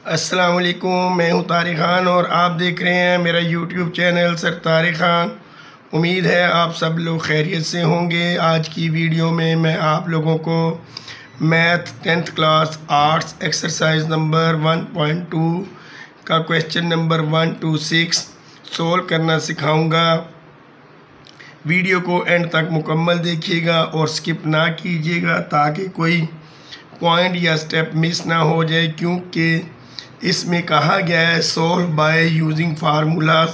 अस्सलाम वालेकुम, मैं हूं तारिक ख़ान और आप देख रहे हैं मेरा YouTube channel sir Tariq Khan. उम्मीद है आप सब लोग खैरियत से होंगे। आज की वीडियो में मैं आप लोगों को math 10th class arts exercise number 1.2 का क्वेश्चन नंबर 1 to 6 सोल्व करना सिखाऊंगा। वीडियो को एंड तक मुकम्मल देखिएगा और स्किप ना कीजिएगा ताकि कोई पॉइंट या स्टेप मिस ना हो जाए, क्योंकि इसमें कहा गया है solve by using formulas.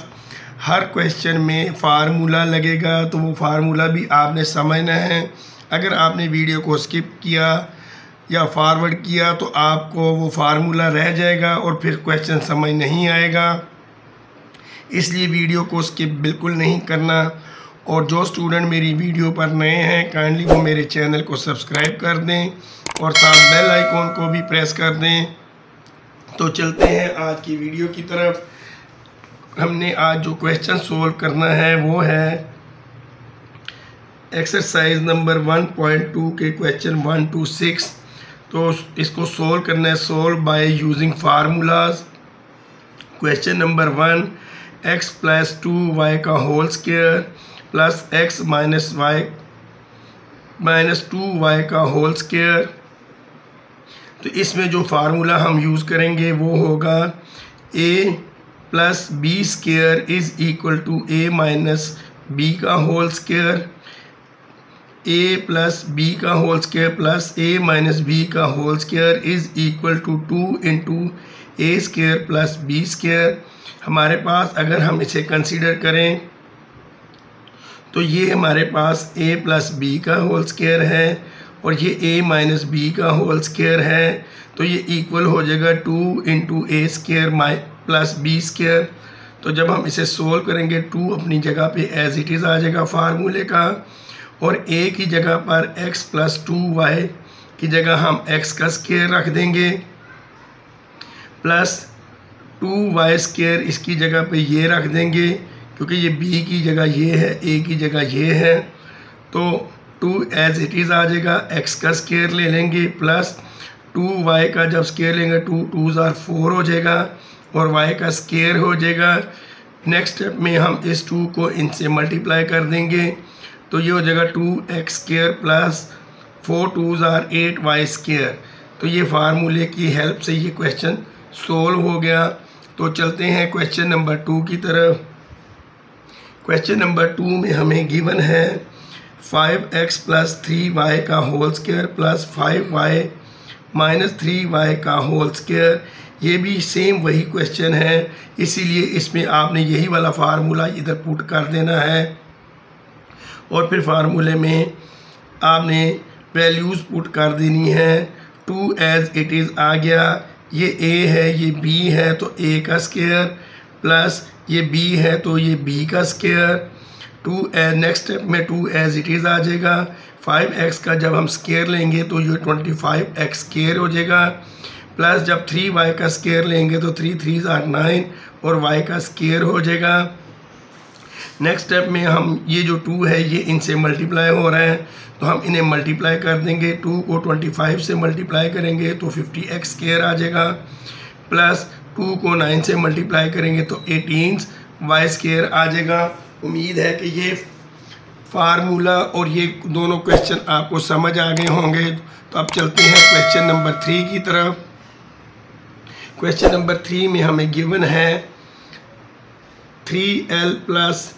Her question में फार्मूला लगेगा, तो वो फार्मूला भी आपने समझना है। अगर आपने वीडियो को स्किप किया या फॉरवर्ड किया तो आपको वो फार्मूला रह जाएगा और फिर क्वेश्चन समझ नहीं आएगा। इसलिए वीडियो को स्किप बिल्कुल नहीं करना। और जो स्टूडेंट मेरी वीडियो पर नए हैं, काइंडली वो मेरे चैनल को सब्सक्राइब कर दें और साथ बेल आइकॉन को भी प्रेस कर दें। तो चलते हैं आज की वीडियो की तरफ। हमने आज जो क्वेश्चन सोल्व करना है वो है एक्सरसाइज नंबर 1.2 के क्वेश्चन 1 to 6। तो इसको सोल्व करना है solve by using formulas. Question number 1, x + 2y का whole square plus x - y - 2y का होल स्क्वायर। तो इसमें जो फार्मूला हम यूज़ करेंगे वो होगा a + b square is equal to a - b का होल स्क्वायर। a + b का whole square plus a - b का whole square is equal to 2 × a square plus b square. हमारे पास अगर हम इसे कंसीडर करें तो ये हमारे पास a + b का होल स्क्वायर है और ये a - b का होल स्क्वायर है। तो ये इक्वल हो जाएगा 2 × a square plus b square. तो जब हम इसे सोल्व करेंगे 2 अपनी जगह पे एज इट इज़ आ जाएगा फार्मूले का, और a की जगह पर x + 2y की जगह हम x का स्क्वायर रख देंगे प्लस 2y स्क्वायर इसकी जगह पे ये रख देंगे, क्योंकि ये b की जगह ये है, a की जगह ये है। तो 2 एज इट इज़ आ जाएगा, x का स्क्वायर ले लेंगे प्लस 2y का जब स्क्वायर लेंगे 2 × 2 = 4 हो जाएगा और y का स्क्वायर हो जाएगा। नेक्स्ट स्टेप में हम इस 2 को इनसे मल्टीप्लाई कर देंगे, तो ये हो जाएगा 2x² प्लस 4 × 2 = 8y स्क्वायर। तो ये फार्मूले की हेल्प से ये क्वेश्चन सोल्व हो गया। तो चलते हैं क्वेश्चन नंबर 2 की तरफ। क्वेश्चन नंबर 2 में हमें गिवन है 5x + 3y का whole square plus 5y - 3y का होल स्क्वायर। ये भी सेम वही क्वेश्चन है, इसीलिए इसमें आपने यही वाला फार्मूला इधर पुट कर देना है और फिर फार्मूले में आपने वैल्यूज़ पुट कर देनी है। 2 एज इट इज़ आ गया, ये a है ये b है तो a का स्क्वायर प्लस ये b है तो ये b का स्क्वायर। 2 नेक्स्ट स्टेप में 2 एज इट इज़ आ जाएगा। 5x का जब हम स्क्वायर लेंगे तो ये 25x स्क्वायर हो जाएगा प्लस जब 3y का स्क्वायर लेंगे तो 3 × 3 = 9 और y का स्क्वायर हो जाएगा। नेक्स्ट स्टेप में हम ये जो 2 है ये इनसे मल्टीप्लाई हो रहा है, तो हम इन्हें मल्टीप्लाई कर देंगे। 2 को 25 से मल्टीप्लाई करेंगे तो 50x स्क्वायर आ जाएगा प्लस 2 को 9 से मल्टीप्लाई करेंगे तो 18y स्क्वायर आ जाएगा। उम्मीद है कि ये फार्मूला और ये दोनों क्वेश्चन आपको समझ आ गए होंगे। तो अब चलते हैं क्वेश्चन नंबर 3 की तरफ। क्वेश्चन नंबर 3 में हमें गिवन है 3l +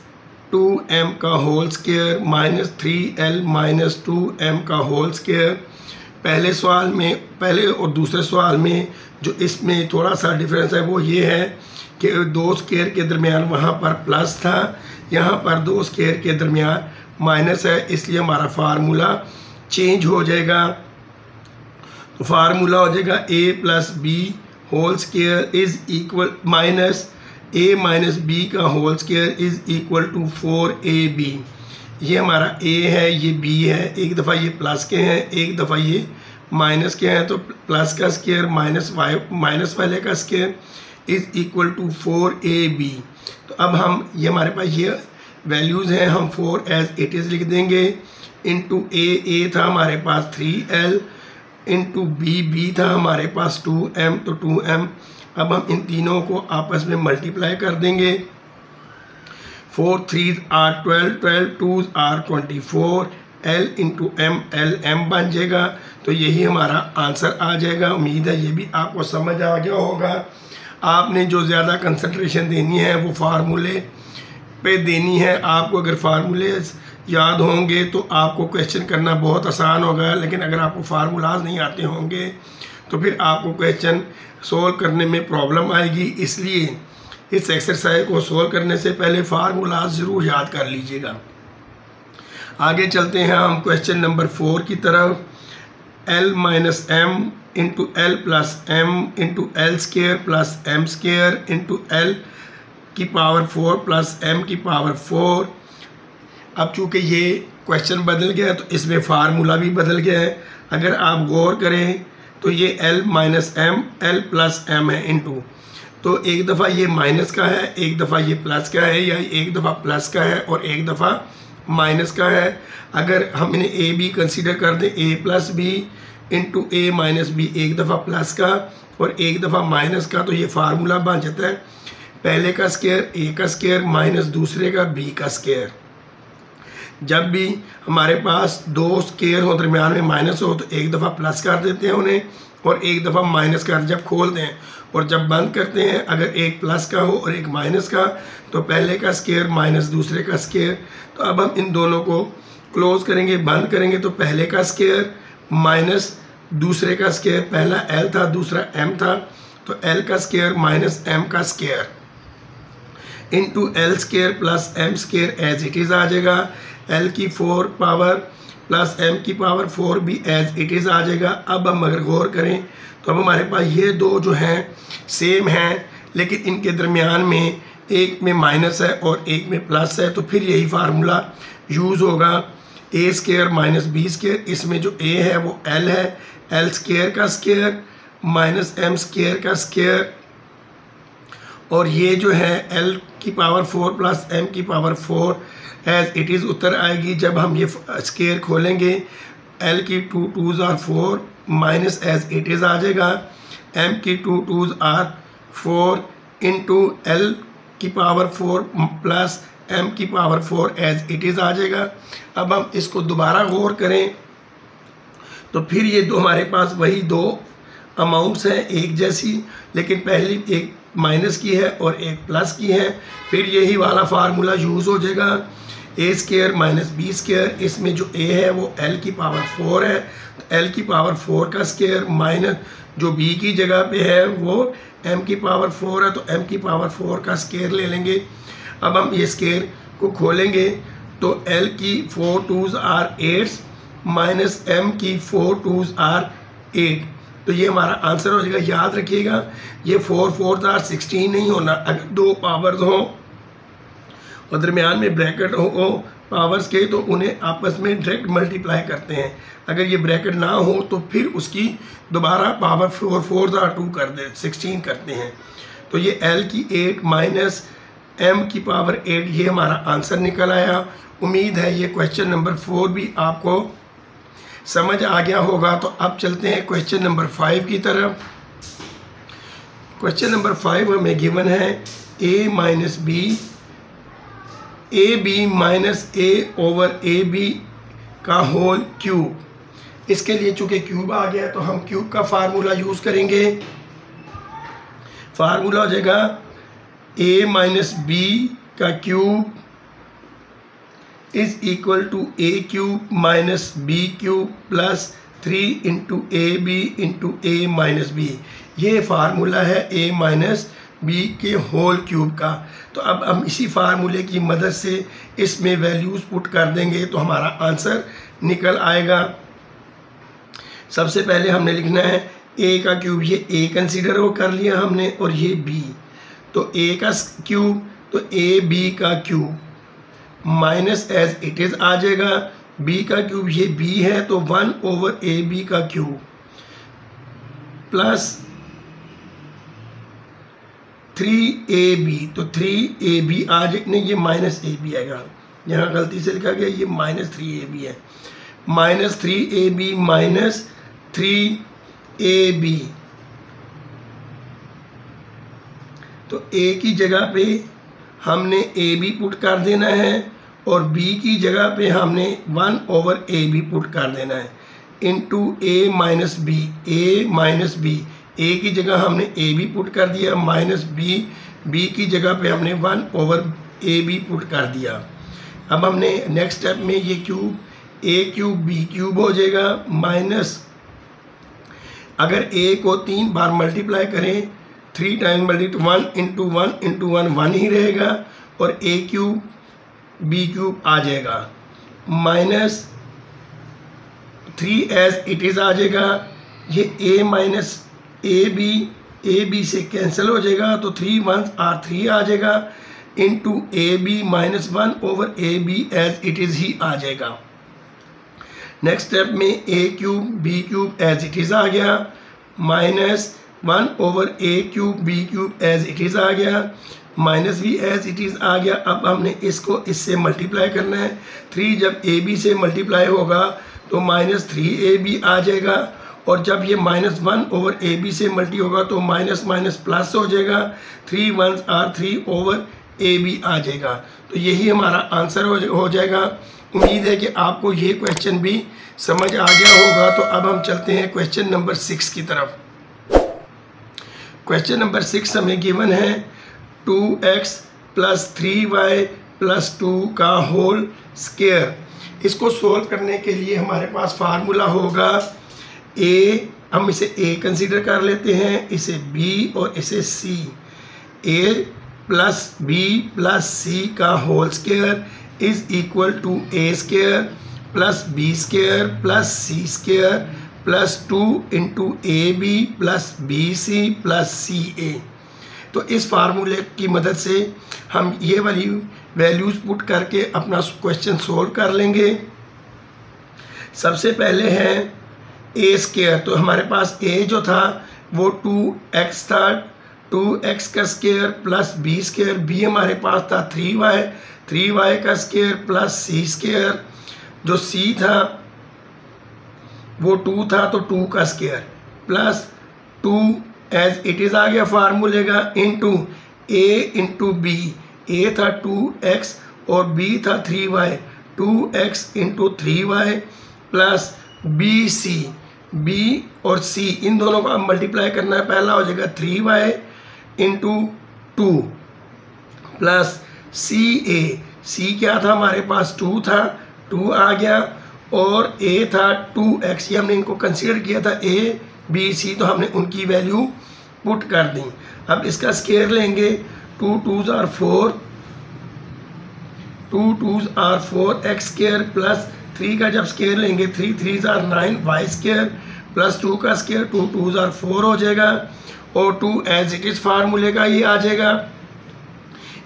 2m का होल स्क्वायर -3l - 2m का होल स्क्वायर। पहले और दूसरे सवाल में जो इसमें थोड़ा सा डिफरेंस है वो ये है कि 2 स्क्वायर के दरमियान वहाँ पर प्लस था, यहाँ पर 2 स्क्वायर के दरमियान माइनस है, इसलिए हमारा फार्मूला चेंज हो जाएगा। तो फार्मूला हो जाएगा a + b whole square is equal minus a - b का whole square is equal to 4ab। ये हमारा a है ये b है, एक दफ़ा ये प्लस के हैं एक दफ़ा ये माइनस के हैं, तो प्लस का स्क्वायर माइनस वाले का square is equal to 4ab। तो अब हम ये हमारे पास ये वैल्यूज़ हैं, हम 4 एज इट इज़ लिख देंगे इनटू a था हमारे पास 3l इंटू बी था हमारे पास 2m, तो 2m। अब हम इन तीनों को आपस में मल्टीप्लाई कर देंगे। 4 3 are 12, 12 2 are 24, L into M, LM बन जाएगा। तो यही हमारा आंसर आ जाएगा। उम्मीद है ये भी आपको समझ आ गया होगा। आपने जो ज़्यादा कंसंट्रेशन देनी है वो फार्मूले पे देनी है। आपको अगर फार्मूले याद होंगे तो आपको क्वेश्चन करना बहुत आसान होगा, लेकिन अगर आपको फार्मूलाज नहीं आते होंगे तो फिर आपको क्वेश्चन सोल्व करने में प्रॉब्लम आएगी। इसलिए इस एक्सरसाइज को सोल्व करने से पहले फार्मूलाज ज़रूर याद कर लीजिएगा। आगे चलते हैं हम क्वेश्चन नंबर 4 की तरफ। L minus M into L plus M into L square plus M square into L की पावर 4 प्लस m की पावर 4। अब चूँकि ये क्वेश्चन बदल गया तो इसमें फार्मूला भी बदल गया है। अगर आप गौर करें तो ये L minus M L plus M है इंटू, तो एक दफ़ा ये माइनस का है, एक दफ़ा ये प्लस का है, या एक दफ़ा प्लस का है और एक दफ़ा माइनस का है। अगर हम इन्हें ए बी कंसीडर कर दें, ए plus B into A minus B, एक दफ़ा प्लस का और एक दफ़ा माइनस का, तो ये फार्मूला बन जाता है पहले का स्केयर ए का स्केयर माइनस दूसरे का बी का स्केयर। जब भी हमारे पास दो स्केयर हो, दरमियान में माइनस हो, तो एक दफ़ा प्लस कर देते हैं उन्हें और एक दफ़ा माइनस कर जब खोलते हैं, और जब बंद करते हैं अगर एक प्लस का हो और एक माइनस का, तो पहले का स्केयर माइनस दूसरे का स्केयर। तो अब हम इन दोनों को क्लोज करेंगे, बंद करेंगे, तो पहले का स्केयर माइनस दूसरे का स्केयर, पहला L था दूसरा M था, तो L का स्केयर माइनस M का square into L square plus M square as it is आ जाएगा। L की 4 पावर प्लस M की पावर 4 भी एज इट इज़ आ जाएगा। अब हम अगर गौर करें तो अब हमारे पास ये दो जो हैं सेम हैं, लेकिन इनके दरमियान में एक में माइनस है और एक में प्लस है, तो फिर यही फार्मूला यूज़ होगा, ए स्केयर माइनस बी स्केयर। इसमें जो ए है वो L है, L स्केयर का स्केयर माइनस M स्केयर का स्केयर, और ये जो है L की पावर 4 प्लस M की पावर 4 एज इट इज़ उत्तर आएगी। जब हम ये स्केयर खोलेंगे L की 2 2s are 4 minus as it is आ जाएगा, M की 2 2s आर 4 इंटू L की पावर 4 प्लस M की पावर 4 एज इट इज़ आ जाएगा। अब हम इसको दोबारा गौर करें तो फिर ये दो हमारे पास वही दो अमाउंट्स हैं एक जैसी, लेकिन पहली एक माइनस की है और एक प्लस की है। फिर यही वाला फार्मूला यूज़ हो जाएगा, ए स्केयर माइनस बी स्केयर। इसमें जो ए है वो L की पावर 4 है, तो L की पावर 4 का स्केयर माइनस जो b की जगह पे है वो M की पावर 4 है, तो M की पावर 4 का स्केयर ले लेंगे। अब हम ये स्केयर को खोलेंगे तो L की 4 2s आर 8 माइनस M की 4 2s आर 8, तो ये हमारा आंसर हो जाएगा। याद रखिएगा ये 4 4 आर 16 नहीं होना। अगर दो पावर्स हों और दरमियान में ब्रैकेट हो पावर्स के, तो उन्हें आपस में डायरेक्ट मल्टीप्लाई करते हैं। अगर ये ब्रैकेट ना हो तो फिर उसकी दोबारा पावर 4 4 आर 2 कर दे 16 करते हैं। तो ये L की 8 माइनस M की पावर 8, ये हमारा आंसर निकल आया। उम्मीद है ये क्वेश्चन नंबर 4 भी आपको समझ आ गया होगा। तो अब चलते हैं क्वेश्चन नंबर 5 की तरफ। क्वेश्चन नंबर 5 हमें गिवन है a minus B, A B minus A over A B का होल क्यूब। इसके लिए चूँकि क्यूब आ गया तो हम क्यूब का फार्मूला यूज़ करेंगे। फार्मूला हो जाएगा a माइनस बी का cube is equal to A cube minus B cube plus 3 into A B into A minus B. ये फार्मूला है a माइनस बी के होल क्यूब का। तो अब हम इसी फार्मूले की मदद से इसमें वैल्यूज़ पुट कर देंगे तो हमारा आंसर निकल आएगा। सबसे पहले हमने लिखना है a का क्यूब, ये a कंसीडर हो कर लिया हमने, और ये b, तो a का क्यूब तो ए बी का cube minus as it is आ जाएगा, b का क्यूब ये b है तो 1 ओवर ए बी का क्यूब प्लस 3ab, तो 3ab आ जाए, नहीं ये माइनस ab आएगा, यहाँ गलती से लिखा गया, ये माइनस 3ab है, माइनस 3ab माइनस 3AB। तो A की जगह पे हमने AB पुट कर देना है और B की जगह पे हमने 1/AB पुट कर देना है into A minus B. A की जगह हमने AB पुट कर दिया माइनस B की जगह पे हमने 1/AB पुट कर दिया। अब हमने नेक्स्ट स्टेप में ये cube A cube B cube हो जाएगा माइनस, अगर A को 3 बार मल्टीप्लाई करें 3 टाइम मल्टीप्लाई 1 इंटू 1 इंटू 1 1 ही रहेगा और A क्यूब B क्यूब आ जाएगा माइनस 3 एज इट इज़ आ जाएगा। ये A माइनस AB से कैंसिल हो जाएगा तो 3 1 आर 3 आ जाएगा into AB minus 1/AB as it is ही आ जाएगा। नेक्स्ट स्टेप में A cube B cube as it is आ गया minus 1/A cube B cube as it is आ गया माइनस भी एज इट इज़ आ गया। अब हमने इसको इससे मल्टीप्लाई करना है। 3 जब AB से मल्टीप्लाई होगा तो माइनस 3AB आ जाएगा और जब ये माइनस 1/AB से मल्टी होगा तो माइनस माइनस प्लस हो जाएगा 3 1 आर 3/AB आ जाएगा। तो यही हमारा आंसर हो जाएगा। उम्मीद है कि आपको ये क्वेश्चन भी समझ आ गया होगा। तो अब हम चलते हैं क्वेश्चन नंबर 6 की तरफ। क्वेश्चन नंबर 6 हमें गिवन है 2x प्लस 3y प्लस 2 का होल स्क्वायर। इसको सोल्व करने के लिए हमारे पास फार्मूला होगा a, हम इसे a कंसीडर कर लेते हैं, इसे b और इसे c। a plus b plus c का whole square is equal to a square plus b square plus c square plus 2 into AB plus BC plus CA। तो इस फार्मूले की मदद से हम ये वाली वैल्यूज़ पुट करके अपना क्वेश्चन सोल्व कर लेंगे। सबसे पहले है a स्क्वायर, तो हमारे पास a जो था वो 2x था, 2x का square plus b square, b हमारे पास था 3y का स्क्वायर प्लस c स्क्वायर, जो c था वो 2 था तो 2 का square plus 2 as it is आ गया फार्मूले का into a into b। a था 2x और b था 3y, 2x into 3y plus bc, b और c इन दोनों को अब मल्टीप्लाई करना है। पहला हो जाएगा 3y इंटू 2 प्लस c क्या था हमारे पास 2 था, 2 आ गया और a था 2x, ये हमने इनको कंसीडर किया था a b c, तो हमने उनकी वैल्यू पुट कर दी। अब इसका स्क्वायर लेंगे 2 2s are 4, 2 2s are 4x square plus 3 का जब स्क्वायर लेंगे 3 3s are 9 y square plus 2 का स्क्वायर 2 2s are 4 हो जाएगा और 2 एज इट इज़ फार्मूले का ये आ जाएगा।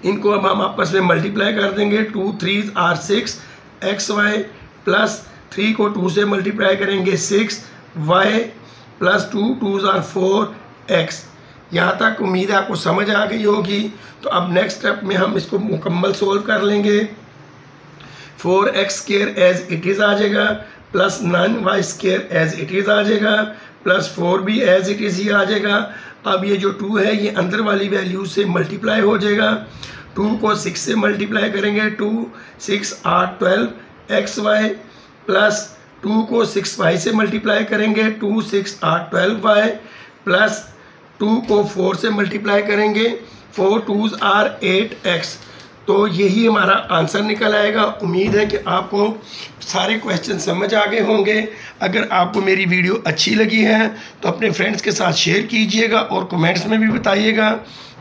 इनको अब हम आपस में मल्टीप्लाई कर देंगे 2 3s are 6 xy प्लस 3 को 2 से मल्टीप्लाई करेंगे 6y plus 2 2s are 4x। यहाँ तक उम्मीद है आपको समझ आ गई होगी। तो अब नेक्स्ट स्टेप में हम इसको मुकम्मल सोल्व कर लेंगे। 4x square as it is आ जाएगा plus 9y square as it is आ जाएगा plus 4b as it is ही आ जाएगा। अब ये जो 2 है ये अंदर वाली वैल्यू से मल्टीप्लाई हो जाएगा। 2 को 6 से मल्टीप्लाई करेंगे 2 6 8 12 xy प्लस 2 को 6y से मल्टीप्लाई करेंगे 2 6 8 12y प्लस 2 को 4 से मल्टीप्लाई करेंगे 4 2s are 8x। तो यही हमारा आंसर निकल आएगा। उम्मीद है कि आपको सारे क्वेश्चन समझ आ गए होंगे। अगर आपको मेरी वीडियो अच्छी लगी है तो अपने फ्रेंड्स के साथ शेयर कीजिएगा और कमेंट्स में भी बताइएगा।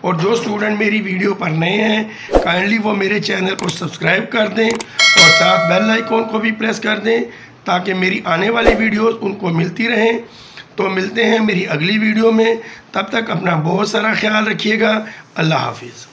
और जो स्टूडेंट मेरी वीडियो पर नए हैं काइंडली वो मेरे चैनल को सब्सक्राइब कर दें और साथ बेल आइकॉन को भी प्रेस कर दें ताकि मेरी आने वाली वीडियोस उनको मिलती रहें। तो मिलते हैं मेरी अगली वीडियो में, तब तक अपना बहुत सारा ख्याल रखिएगा। अल्लाह हाफिज़।